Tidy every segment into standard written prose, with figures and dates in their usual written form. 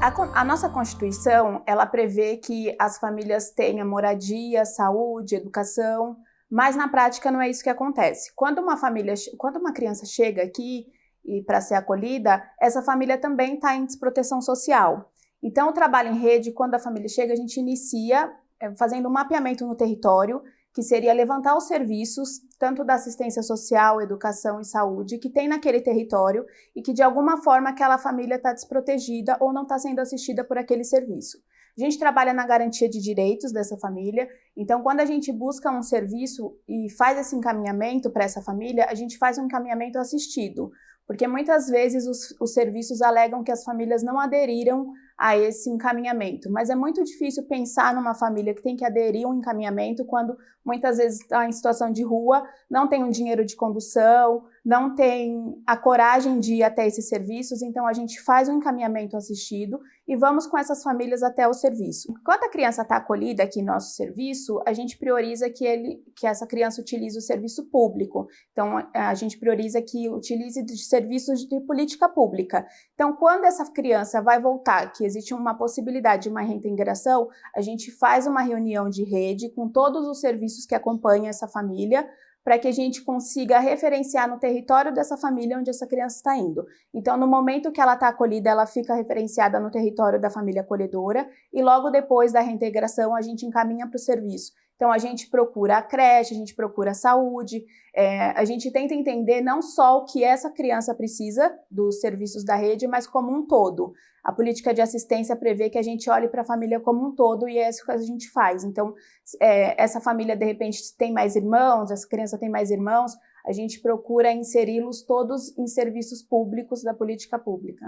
A nossa Constituição, ela prevê que as famílias tenham moradia, saúde, educação, mas na prática não é isso que acontece. Quando uma criança chega aqui e para ser acolhida, essa família também está em desproteção social. Então, o trabalho em rede, quando a família chega, a gente inicia fazendo um mapeamento no território, que seria levantar os serviços, tanto da assistência social, educação e saúde, que tem naquele território e que de alguma forma aquela família está desprotegida ou não está sendo assistida por aquele serviço. A gente trabalha na garantia de direitos dessa família, então quando a gente busca um serviço e faz esse encaminhamento para essa família, a gente faz um encaminhamento assistido, porque muitas vezes os serviços alegam que as famílias não aderiram a esse encaminhamento, mas é muito difícil pensar numa família que tem que aderir a um encaminhamento quando muitas vezes está em situação de rua, não tem um dinheiro de condução, não tem a coragem de ir até esses serviços, então a gente faz um encaminhamento assistido e vamos com essas famílias até o serviço. Quando a criança está acolhida aqui no nosso serviço, a gente prioriza que essa criança utilize o serviço público, então a gente prioriza que utilize de serviços de política pública. Então, quando essa criança vai voltar, que existe uma possibilidade de uma reintegração, a gente faz uma reunião de rede com todos os serviços que acompanham essa família, para que a gente consiga referenciar no território dessa família onde essa criança está indo. Então, no momento que ela está acolhida, ela fica referenciada no território da família acolhedora e logo depois da reintegração a gente encaminha para o serviço. Então, a gente procura a creche, a gente procura a saúde, a gente tenta entender não só o que essa criança precisa dos serviços da rede, mas como um todo. A política de assistência prevê que a gente olhe para a família como um todo e é isso que a gente faz. Então, essa família, de repente, tem mais irmãos, essa criança tem mais irmãos, a gente procura inseri-los todos em serviços públicos da política pública.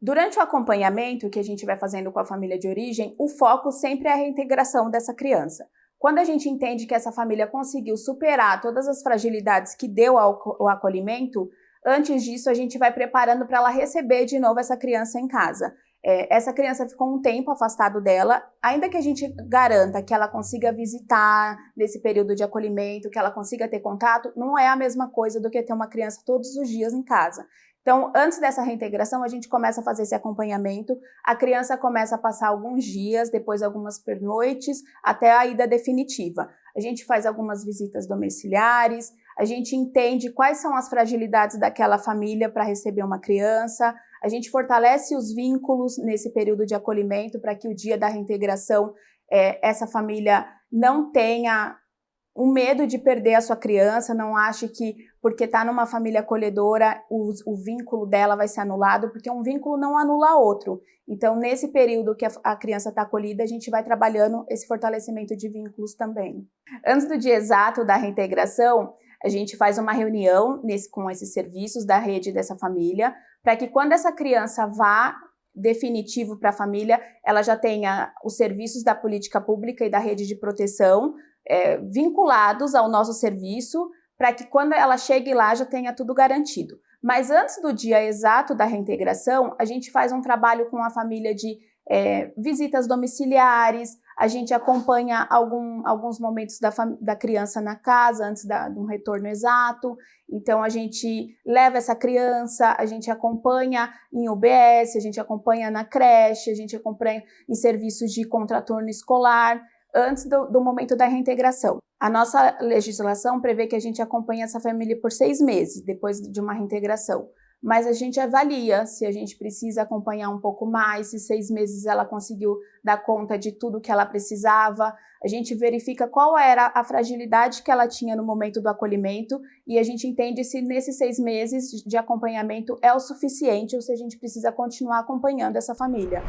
Durante o acompanhamento que a gente vai fazendo com a família de origem, o foco sempre é a reintegração dessa criança. Quando a gente entende que essa família conseguiu superar todas as fragilidades que deu ao acolhimento, antes disso a gente vai preparando para ela receber de novo essa criança em casa. Essa criança ficou um tempo afastado dela, ainda que a gente garanta que ela consiga visitar nesse período de acolhimento, que ela consiga ter contato, não é a mesma coisa do que ter uma criança todos os dias em casa. Então, antes dessa reintegração, a gente começa a fazer esse acompanhamento, a criança começa a passar alguns dias, depois algumas pernoites, até a ida definitiva. A gente faz algumas visitas domiciliares, a gente entende quais são as fragilidades daquela família para receber uma criança, a gente fortalece os vínculos nesse período de acolhimento para que o dia da reintegração essa família não tenha o medo de perder a sua criança, não ache que porque está numa família acolhedora o vínculo dela vai ser anulado, porque um vínculo não anula outro. Então, nesse período que a criança está acolhida, a gente vai trabalhando esse fortalecimento de vínculos também. Antes do dia exato da reintegração, a gente faz uma reunião com esses serviços da rede dessa família, para que quando essa criança vá definitivo para a família, ela já tenha os serviços da política pública e da rede de proteção vinculados ao nosso serviço, para que quando ela chegue lá já tenha tudo garantido. Mas antes do dia exato da reintegração, a gente faz um trabalho com a família de visitas domiciliares, a gente acompanha alguns momentos da criança na casa antes de um retorno exato, então a gente leva essa criança, a gente acompanha em UBS, a gente acompanha na creche, a gente acompanha em serviços de contraturno escolar, antes do momento da reintegração. A nossa legislação prevê que a gente acompanhe essa família por 6 meses, depois de uma reintegração. Mas a gente avalia se a gente precisa acompanhar um pouco mais, se 6 meses ela conseguiu dar conta de tudo que ela precisava. A gente verifica qual era a fragilidade que ela tinha no momento do acolhimento e a gente entende se nesses 6 meses de acompanhamento é o suficiente ou se a gente precisa continuar acompanhando essa família.